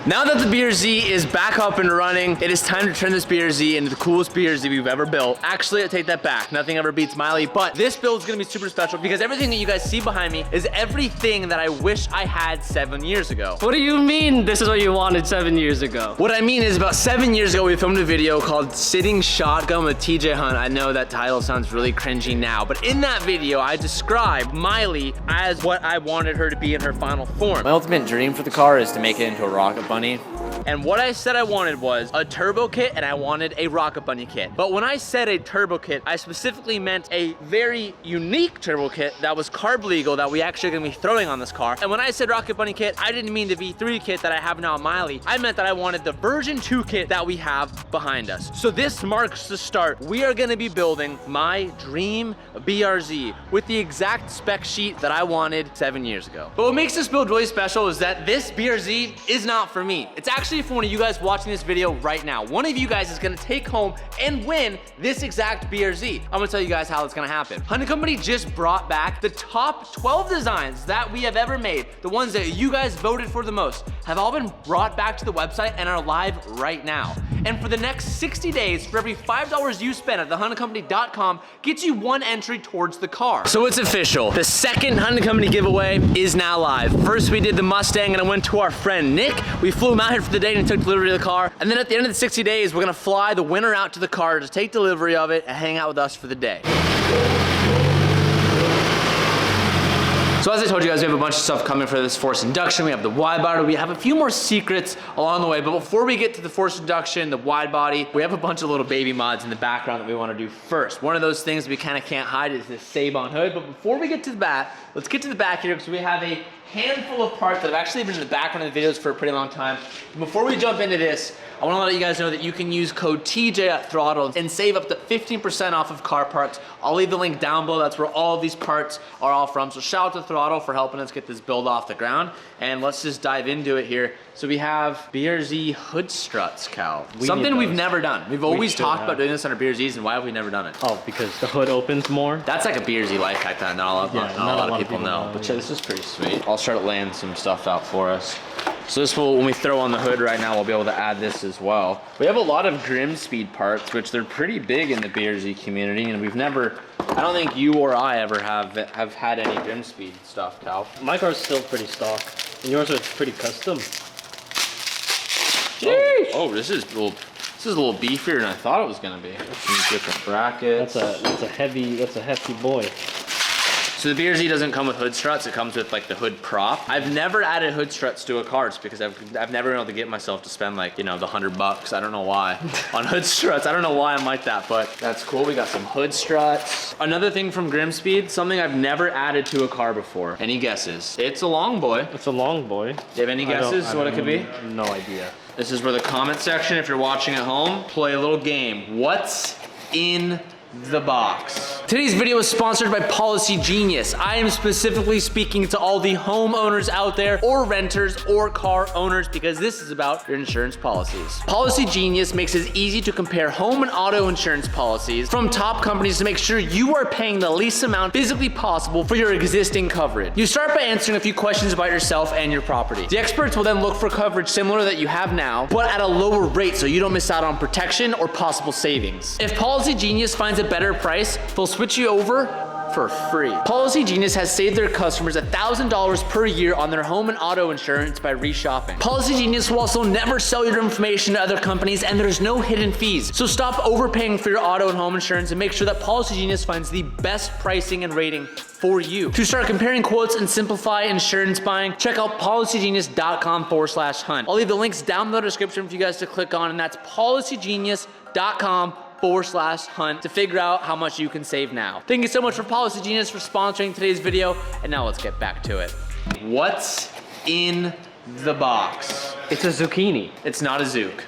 Now that the BRZ is back up and running, it is time to turn this BRZ into the coolest BRZ we've ever built. Actually, I take that back. Nothing ever beats Miley, but this build is gonna be super special because everything that you guys see behind me is everything that I wish I had 7 years ago. What do you mean this is what you wanted 7 years ago? What I mean is about 7 years ago, we filmed a video called Sitting Shotgun with TJ Hunt. I know that title sounds really cringy now, but in that video, I described Miley as what I wanted her to be in her final form. My ultimate dream for the car is to make it into a Rocket Bunny. And what I said I wanted was a turbo kit and I wanted a Rocket Bunny kit. But when I said a turbo kit, I specifically meant a very unique turbo kit that was carb legal that we actually are gonna be throwing on this car. And when I said Rocket Bunny kit, I didn't mean the V3 kit that I have now on Miley. I meant that I wanted the version 2 kit that we have behind us. So this marks the start. We are gonna be building my dream BRZ with the exact spec sheet that I wanted 7 years ago. But what makes this build really special is that this BRZ is not for me. It's actually for one of you guys watching this video right now. One of you guys is gonna take home and win this exact BRZ. I'm gonna tell you guys how it's gonna happen. Hunt Company just brought back the top 12 designs that we have ever made. The ones that you guys voted for the most have all been brought back to the website and are live right now. And for the next 60 days, for every $5 you spend at thehuntandcompany.com, gets you 1 entry towards the car. So it's official. The second Hunt Company giveaway is now live. First we did the Mustang and I went to our friend Nick. We flew him out here for the day and took delivery of the car. And then at the end of the 60 days, we're gonna fly the winner out to the car to take delivery of it and hang out with us for the day. So as I told you guys, we have a bunch of stuff coming for this forced induction. We have the wide body. We have a few more secrets along the way. But before we get to the forced induction, the wide body, we have a bunch of little baby mods in the background that we want to do first. One of those things we kind of can't hide is this Saban hood. But before we get to the back, let's get to the back here because we have a handful of parts that have actually been in the background of the videos for a pretty long time. Before we jump into this, I want to let you guys know that you can use code TJ at Throttle and save up to 15% off of car parts. I'll leave the link down below. That's where all of these parts are all from. So shout out to Throttle for helping us get this build off the ground. And let's just dive into it here. So we have BRZ hood struts, Cal. Something we've never done. We've always talked about doing this on our BRZs, and why have we never done it? Oh, because the hood opens more? That's like a BRZ life hack that not a lot of people know. But this is pretty sweet. I'll start laying some stuff out for us. So this will, when we throw on the hood right now, we'll be able to add this as well. We have a lot of Grim Speed parts, which they're pretty big in the BRZ community, and we've never, I don't think you or I ever have had any Grim Speed stuff, Cal. My car's still pretty stock, and yours are pretty custom. Oh, this is a little beefier than I thought it was gonna be. Some different brackets. That's a hefty boy. So the BRZ doesn't come with hood struts, it comes with like the hood prop. I've never added hood struts to a car just because I've never been able to get myself to spend like, you know, the $100, I don't know why, on hood struts. I don't know why I'm like that, but that's cool. We got some hood struts. Another thing from Grim Speed, something I've never added to a car before. Any guesses? It's a long boy. It's a long boy. Do you have any guesses what it could be? No idea. This is where the comment section, if you're watching at home, play a little game. What's in the box? Today's video is sponsored by Policy Genius. I am specifically speaking to all the homeowners out there, or renters, or car owners, because this is about your insurance policies. Policy Genius makes it easy to compare home and auto insurance policies from top companies to make sure you are paying the least amount physically possible for your existing coverage. You start by answering a few questions about yourself and your property. The experts will then look for coverage similar that you have now, but at a lower rate so you don't miss out on protection or possible savings. If Policy Genius finds a better price, they'll switch you over for free. Policy Genius has saved their customers $1,000 per year on their home and auto insurance by reshopping. Policy Genius will also never sell your information to other companies, and there's no hidden fees. So stop overpaying for your auto and home insurance and make sure that Policy Genius finds the best pricing and rating for you. To start comparing quotes and simplify insurance buying, check out policygenius.com/hunt. I'll leave the links down in the description for you guys to click on, and that's policygenius.com/hunt to figure out how much you can save now. Thank you so much for Policy Genius for sponsoring today's video, and now let's get back to it. What's in the box? It's a zucchini. It's not a zook.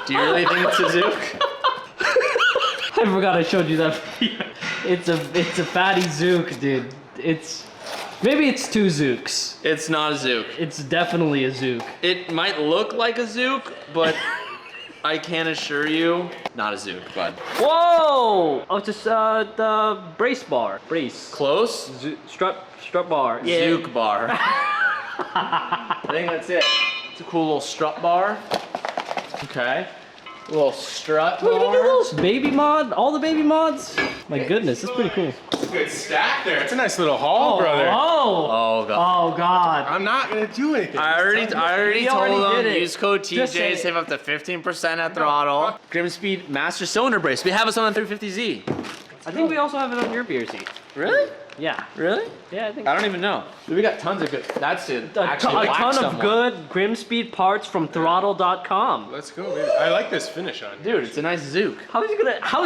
Do you really think it's a zook? I forgot I showed you that video. It's a fatty zook, dude. Maybe it's 2 zooks. It's not a zook. It's definitely a zook. It might look like a zook, but I can assure you, not a zook, bud. Whoa! Oh, it's just the brace bar. Brace. Close? Strut bar. Yeah. Zook bar. I think that's it. It's a cool little strut bar. Okay. A little strut bar. Look at those baby mod, all the baby mods. My goodness, that's pretty cool. It's a good stack there. It's a nice little haul, brother. Oh god. Oh god. I'm not gonna do anything. I already told them, did it. use code Just say TJ, it. save up to 15% at throttle. Grimspeed Master Cylinder Brace. We have us on the 350Z. I think we also have it on your beer seat. Really? Yeah. Really? Yeah, I think. I don't even know. We got tons of good. That's it. A ton of good Grimspeed parts from throttle.com. Let's go, baby. I like this finish on. Dude, it's a nice Zook. How is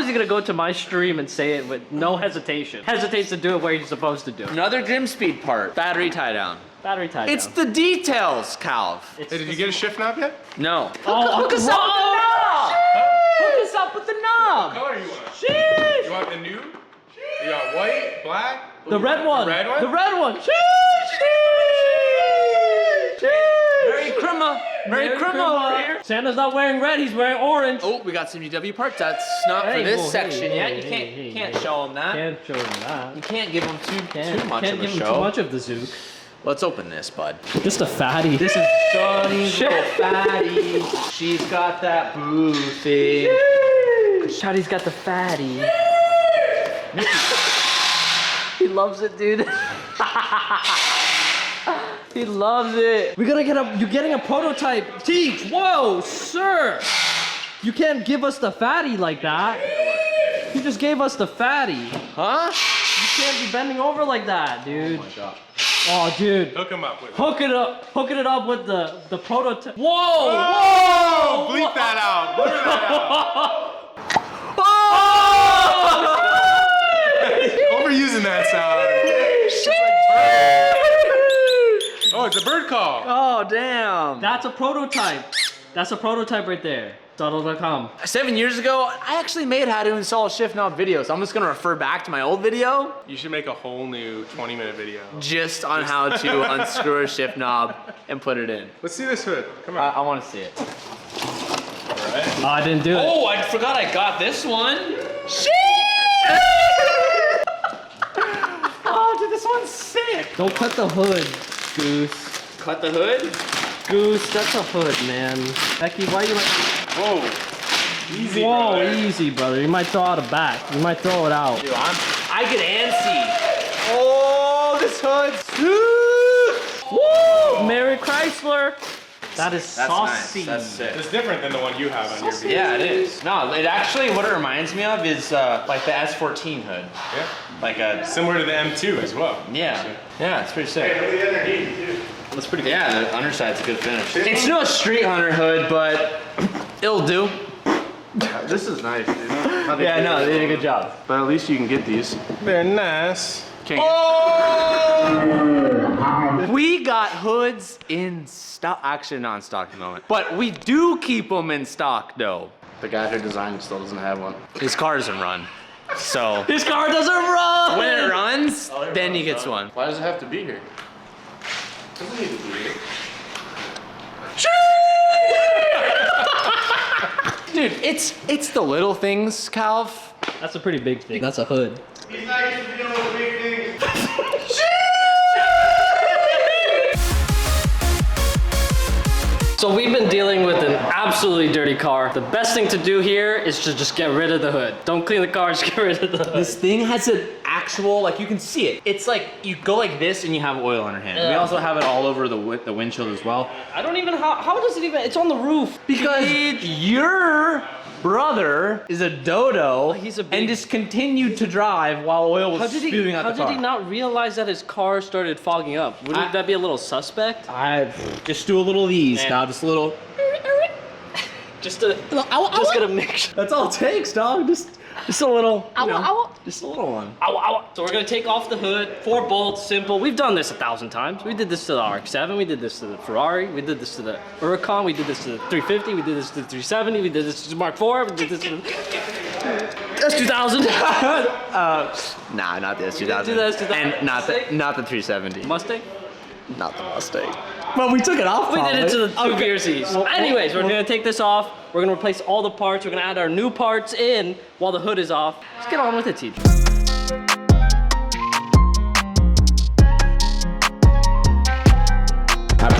he gonna go to my stream and say it with no hesitation? Hesitates to do it where he's supposed to do it. Another Grimspeed part. Battery tie down. Battery tie It's down. the details, Calv. Hey, did you get a shift knob yet? No. Hook us up with the knob! Hook us up with the What knob! color you want? Sheesh! You want the new? You got white, black? The red one! The red one? The red one! Sheesh! Merry Christmas. Merry Christmas over here. Santa's not wearing red, he's wearing orange. Oh, we got some UW parts. That's not Hey, for this whoa, section hey, yet. hey, You can't, hey, you can't hey. show them that. Can't show him that. You can't give them too much Can't of give a him show. too much of the Zook. Let's open this, bud. Just a fatty. This is Shawty's little fatty. She's got that boo thing. Shawty's got the fatty. He loves it, dude. He loves it. We gotta you're getting a prototype. Teach, whoa, sir. You can't give us the fatty like that. You just gave us the fatty. Huh? You can't be bending over like that, dude. Oh my god. Oh, dude. Hook him up with it. Hooking it up with the prototype. Whoa! Oh, bleep that out. Bleep that out. Overusing that sound. Oh, it's a bird call. Oh, damn. That's a prototype. That's a prototype right there. Throttle.com. 7 years ago, I actually made how to install a shift knob video, so I'm just gonna refer back to my old video You should make a whole new 20-minute video. just on how to unscrew a shift knob and put it in. Let's see this hood. Come on. I wanna see it. Oh, I didn't do it. Oh, I forgot I got this one. Oh, dude, this one's sick. Don't cut the hood, Goose. Cut the hood. Goose, that's a hood, man. Becky, why are you like... Whoa. Easy, Whoa, brother. easy, brother. You might throw out a back. You might throw it out. Dude, I get antsy. Oh, this hood's Woo! Merry Chrysler. That is saucy. That's sick. It's different than the one you have on your video. Yeah, it is. No, it actually, what it reminds me of is like the S14 hood. Yeah. Like a, Similar to the M2 as well. yeah. Yeah, it's pretty sick. Look at the underneath, too. That's pretty good. Yeah, the underside's a good finish. It's no street hunter hood, but it'll do. This is nice, dude. Yeah, no, they did a good job. But at least you can get these. They're nice. Oh! We got hoods in stock. Actually, not in stock at the moment. But we do keep them in stock, though. The guy who designed it still doesn't have one. His car doesn't run. So This car doesn't run! when it runs, then he gets one. Why does it have to be here? Doesn't need to be here. Dude, it's the little things, Calv. That's a pretty big thing. That's a hood. He's not used to dealing with big things. So we've been dealing with an absolutely dirty car. The best thing to do here is to just get rid of the hood. Don't clean the car, just get rid of the hood. This thing has an actual, like you can see it. It's like you go like this and you have oil on your hand. We Yeah. also have it all over the windshield as well. I don't even, how does it even, it's on the roof. Because your brother is a dodo He's a big- and just continued to drive while oil was spewing out the car. How did he not realize that his car started fogging up? Wouldn't that be a little suspect? I just do a little of these, Man. Cal, just a little. Just gonna make sure. That's all it takes, dog. Just a little, you know, ow. just a little one. Ow, ow. So we're gonna take off the hood, 4 bolts, simple. We've done this 1,000 times. We did this to the RX-7, we did this to the Ferrari, we did this to the Huracan, we did this to the 350, we did this to the 370, we did this to the Mark IV, we did this to the S2000. Nah, not the S2000. Do the S2000. And not the Mustang? 370. Mustang? Not the Mustang. Well, we took it off. We did it to the probably. two beer seats. Anyways, we're gonna take this off. We're gonna replace all the parts. We're gonna add our new parts in while the hood is off. Let's get on with it, TJ.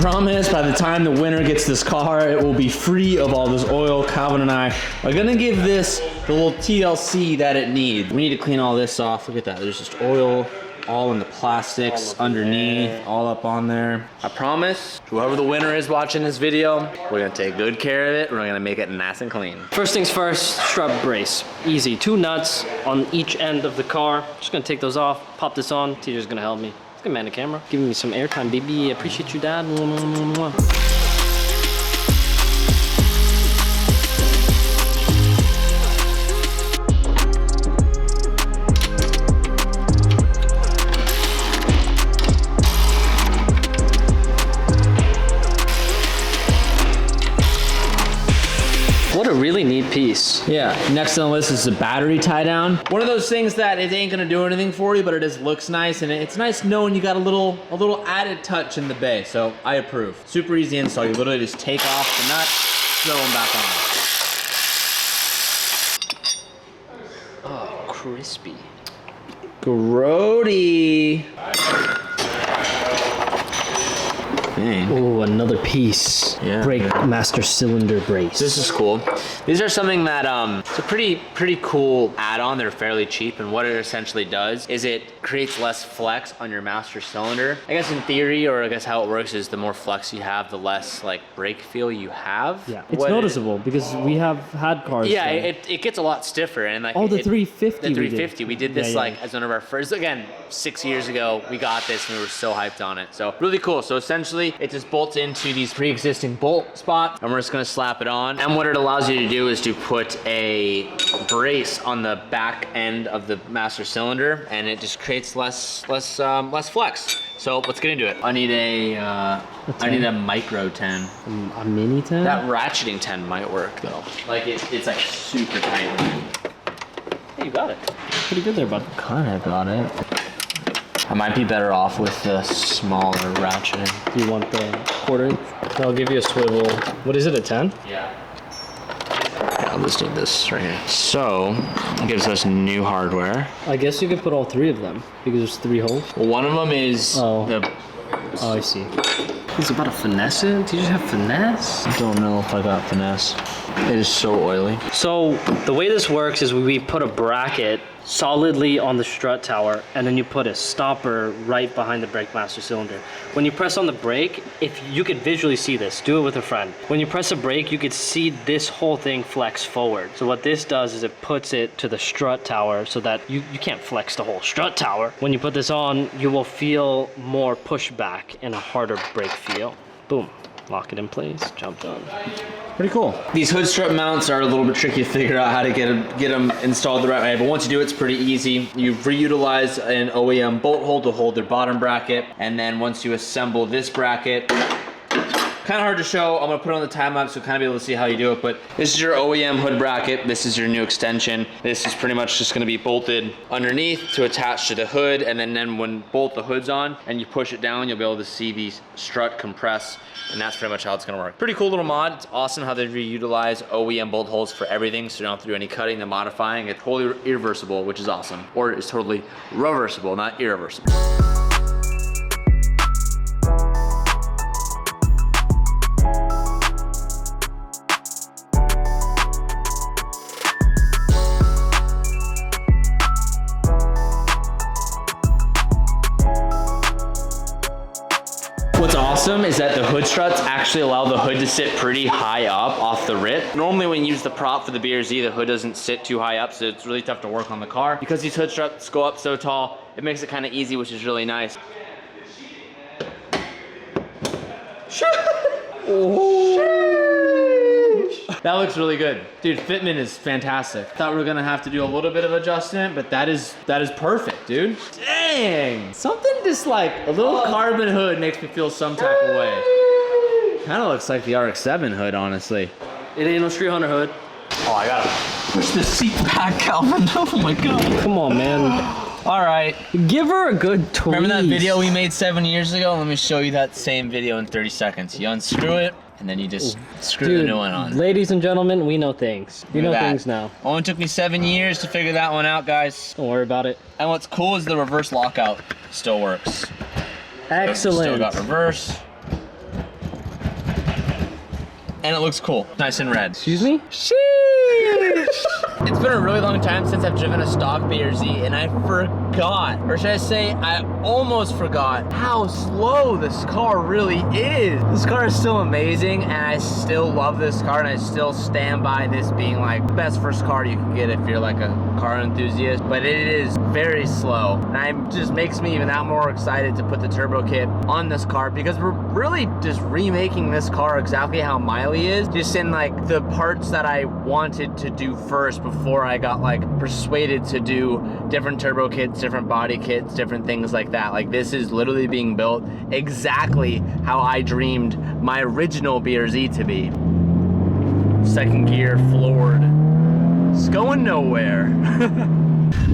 promise by the time the winner gets this car, it will be free of all this oil. Calvin and I are gonna give this the little TLC that it needs. We need to clean all this off. Look at that, there's just oil all in the plastics underneath, all up on there. I promise, whoever the winner is watching this video, we're gonna take good care of it. We're gonna make it nice and clean. First things first, strut brace. Easy, 2 nuts on each end of the car. Just gonna take those off, pop this on. Teacher's gonna help me. He's gonna man the camera. Giving me some airtime, baby. Appreciate you, Dad. Mwah, mwah, mwah, mwah. What a really neat piece. Yeah, next on the list is the battery tie down. One of those things that it ain't gonna do anything for you, but it just looks nice, and it's nice knowing you got a little added touch in the bay, so I approve. Super easy install. You literally just take off the nut, throw them back on. Oh, crispy. Grody. Oh, another piece. Yeah. Brake master cylinder brace. This is cool. These are something that, it's a pretty cool add-on. They're fairly cheap, and what it essentially does is it creates less flex on your master cylinder. I guess in theory, or I guess how it works is the more flex you have, the less like brake feel you have. Yeah, it's noticeable because we have had cars. Yeah, it gets a lot stiffer, and like the 350. The 350. We did this yeah. like as one of our first. Again, 6 years ago, we got this and we were so hyped on it. So really cool. So essentially, it just bolts into these pre-existing bolt spots, and we're just gonna slap it on. And what it allows you to do is to put a brace on the back end of the master cylinder, and it just creates less flex. So let's get into it. I need a micro 10. A mini 10? That ratcheting 10 might work though. Like it's like super tight. Hey, you got it. Pretty good there, bud. Kinda got it. I might be better off with the smaller ratcheting. Do you want the 1/4 inch? I'll give you a swivel. What is it, a 10? Yeah. I'll just need this right here. So, it gives us new hardware. I guess you could put all 3 of them because there's 3 holes. Well, one of them is Oh, I see. It's about to finesse it? Do you just have finesse? I don't know if I got finesse. It is so oily. So the way this works is we put a bracket solidly on the strut tower, and then you put a stopper right behind the brake master cylinder. When you press on the brake, if you could visually see this, do it with a friend. When you press a brake, you could see this whole thing flex forward. So what this does is it puts it to the strut tower so that you can't flex the whole strut tower. When you put this on, you will feel more pushback and a harder brake feel. Boom. Lock it in place, jump done. Pretty cool. These hood strut mounts are a little bit tricky to figure out how to get them installed the right way, but once you do, it's pretty easy. You reutilize an OEM bolt hole to hold their bottom bracket, and then once you assemble this bracket, kind of hard to show. I'm gonna put it on the time lapse so kind of be able to see how you do it, but this is your OEM hood bracket. This is your new extension. This is pretty much just gonna be bolted underneath to attach to the hood, and then when bolt the hood's on and you push it down, you'll be able to see the strut compress, and that's pretty much how it's gonna work. Pretty cool little mod. It's awesome how they reutilize OEM bolt holes for everything, so you don't have to do any cutting and modifying. It's totally irreversible, which is awesome. Or it's totally reversible, not irreversible. What's awesome is that the hood struts actually allow the hood to sit pretty high up off the rip. Normally when you use the prop for the BRZ, the hood doesn't sit too high up, so it's really tough to work on the car. Because these hood struts go up so tall, it makes it kind of easy, which is really nice. That looks really good. Dude, fitment is fantastic. Thought we were gonna have to do a little bit of adjustment, but that is perfect, dude. Dang! Something just like a little carbon hood makes me feel some type of way. Kinda looks like the RX-7 hood, honestly. It ain't no Street Hunter hood. Oh, I gotta push the seat back, Calvin. Oh my God. Come on, man. All right. Give her a good tweeze. Remember that video we made 7 years ago? Let me show you that same video in 30 seconds. You unscrew it, and then you just screw the new one on. Ladies and gentlemen, we know things. We know things now. Only took me 7 years to figure that one out, guys. Don't worry about it. And what's cool is the reverse lockout still works. Excellent. Still got reverse. and it looks cool. Nice and red. Excuse me? Sheesh! It's been a really long time since I've driven a stock BRZ, and I forgot, or should I say, I almost forgot how slow this car really is. This car is still amazing, and I still love this car, and I still stand by this being like the best first car you can get if you're like a car enthusiast, but it is very slow, and it just makes me even that more excited to put the turbo kit on this car, because we're really just remaking this car exactly how Miley is, just in like the parts that I wanted to do first before I got like persuaded to do different turbo kits, different body kits, different things like that. Like this is literally being built exactly how I dreamed my original BRZ to be. Second gear floored. It's going nowhere.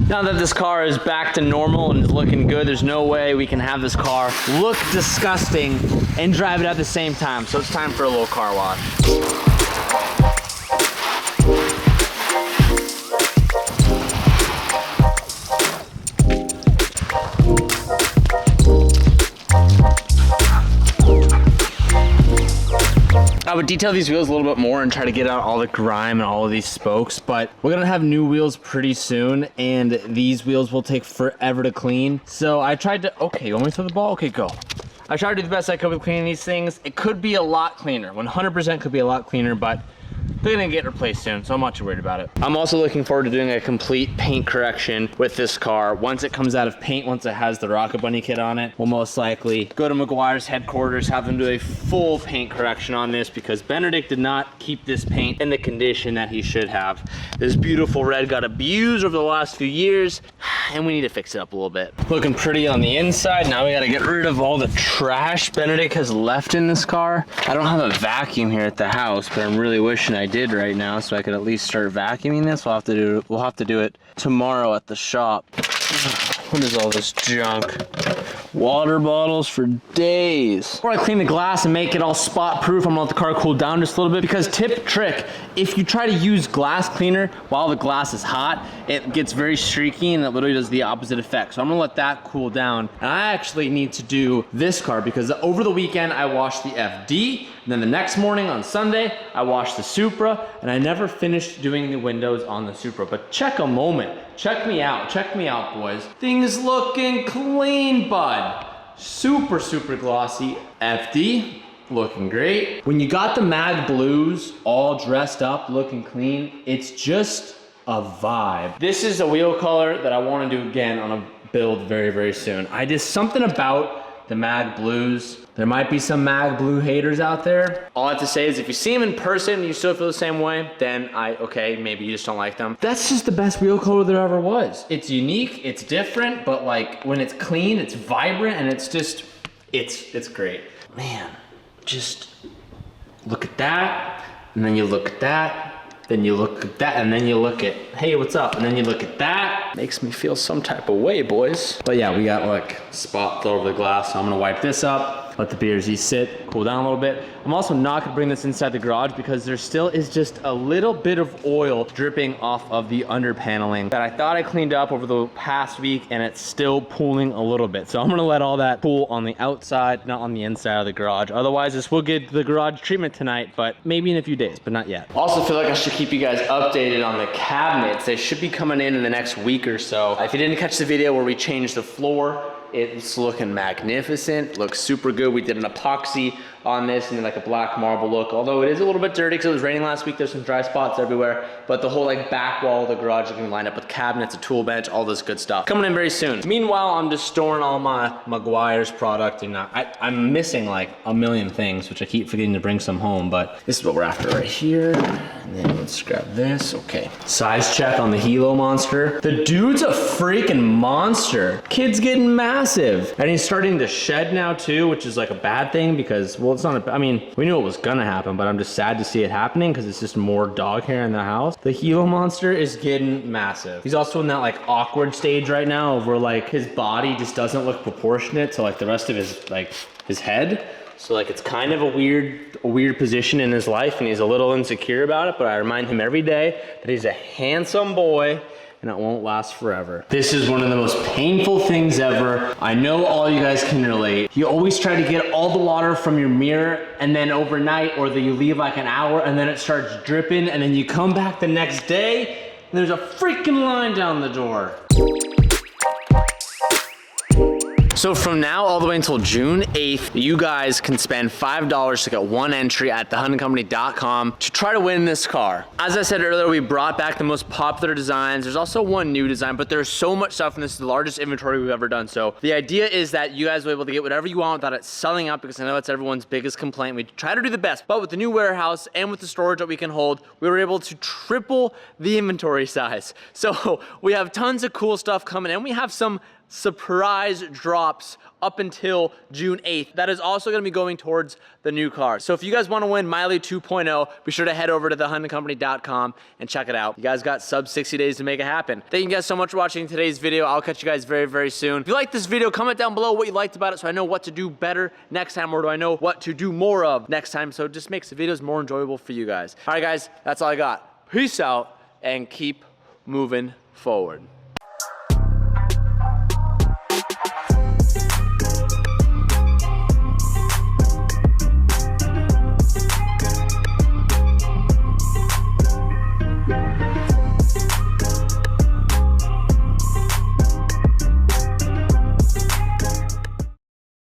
Now that this car is back to normal and is looking good, there's no way we can have this car look disgusting and drive it at the same time. So it's time for a little car wash. I would detail these wheels a little bit more and try to get out all the grime and all of these spokes, but we're gonna have new wheels pretty soon, and these wheels will take forever to clean. So I tried to, okay, you want me to throw the ball? Okay, go. I tried to do the best I could with cleaning these things. It could be a lot cleaner, 100% could be a lot cleaner, but they're gonna get replaced soon, so I'm not too worried about it. I'm also looking forward to doing a complete paint correction with this car. Once it comes out of paint, once it has the Rocket Bunny kit on it, we'll most likely go to McGuire's headquarters, have them do a full paint correction on this, because Benedict did not keep this paint in the condition that he should have. This beautiful red got abused over the last few years, and we need to fix it up a little bit. Looking pretty on the inside. Now we gotta get rid of all the trash Benedict has left in this car. I don't have a vacuum here at the house, but I'm really wishing I did right now, so I could at least start vacuuming this. We'll have to do it tomorrow at the shop. What is all this junk? Water bottles for days. Before I clean the glass and make it all spot proof, I'm gonna let the car cool down just a little bit, because tip trick, if you try to use glass cleaner while the glass is hot, it gets very streaky and it literally does the opposite effect. So I'm gonna let that cool down. And I actually need to do this car, because over the weekend I washed the FD, and then the next morning on Sunday, I washed the Supra, and I never finished doing the windows on the Supra. But check a moment. Check me out, boys. Things looking clean, bud. Super, super glossy. FD, looking great. When you got the Mag Blues all dressed up, looking clean, it's just a vibe. This is a wheel color that I want to do again on a build very, very soon. I just, something about the Mag Blues. There might be some Mag Blue haters out there. All I have to say is if you see them in person and you still feel the same way, then okay, maybe you just don't like them. That's just the best wheel color there ever was. It's unique, it's different, but like when it's clean, it's vibrant, and it's just, it's great. Man, just look at that, and then you look at that, then you look at that, and then you look at, hey, what's up? And then you look at that. Makes me feel some type of way, boys. But yeah, we got like spots all over the glass, so I'm gonna wipe this up, let the BRZ sit, cool down a little bit. I'm also not gonna bring this inside the garage, because there still is just a little bit of oil dripping off of the under paneling that I thought I cleaned up over the past week, and it's still pooling a little bit. So I'm gonna let all that pool on the outside, not on the inside of the garage. Otherwise, this will get the garage treatment tonight, but maybe in a few days, but not yet. Also feel like I should keep you guys updated on the cabinets. They should be coming in the next week or so. If you didn't catch the video where we changed the floor, it's looking magnificent, looks super good. We did an epoxy on this and then like a black marble look, although it is a little bit dirty because it was raining last week. There's some dry spots everywhere, but the whole like back wall of the garage is gonna line up with cabinets, a tool bench, all this good stuff. Coming in very soon. Meanwhile, I'm just storing all my McGuire's product, and I'm missing like a million things, which I keep forgetting to bring some home, but this is what we're after right here. And then let's grab this, okay. Size check on the Hilo Monster. The dude's a freaking monster. Kid's getting massive. And he's starting to shed now too, which is like a bad thing because, well, it's not I mean, we knew it was gonna happen, but I'm just sad to see it happening because it's just more dog hair in the house. The Hilo Monster is getting massive. He's also in that like awkward stage right now where like his body just doesn't look proportionate to like the rest of his head. So like it's kind of a weird position in his life, and he's a little insecure about it, but I remind him every day that he's a handsome boy and it won't last forever. This is one of the most painful things ever. I know all you guys can relate. You always try to get all the water from your mirror, and then overnight, or that you leave like an hour, and then it starts dripping, and then you come back the next day, and there's a freaking line down the door. So from now all the way until June 8th, you guys can spend $5 to get one entry at thehuntingcompany.com to try to win this car. As I said earlier, we brought back the most popular designs. There's also one new design, but there's so much stuff, and this is the largest inventory we've ever done. So the idea is that you guys will be able to get whatever you want without it selling out, because I know that's everyone's biggest complaint. We try to do the best, but with the new warehouse and with the storage that we can hold, we were able to triple the inventory size. So we have tons of cool stuff coming in. We have some surprise drops up until June 8th. That is also gonna be going towards the new car. So if you guys wanna win Miley 2.0, be sure to head over to thehuntingcompany.com and check it out. You guys got sub 60 days to make it happen. Thank you guys so much for watching today's video. I'll catch you guys very, very soon. If you like this video, comment down below what you liked about it so I know what to do better next time, or do I know what to do more of next time, so it just makes the videos more enjoyable for you guys. All right, guys, that's all I got. Peace out and keep moving forward.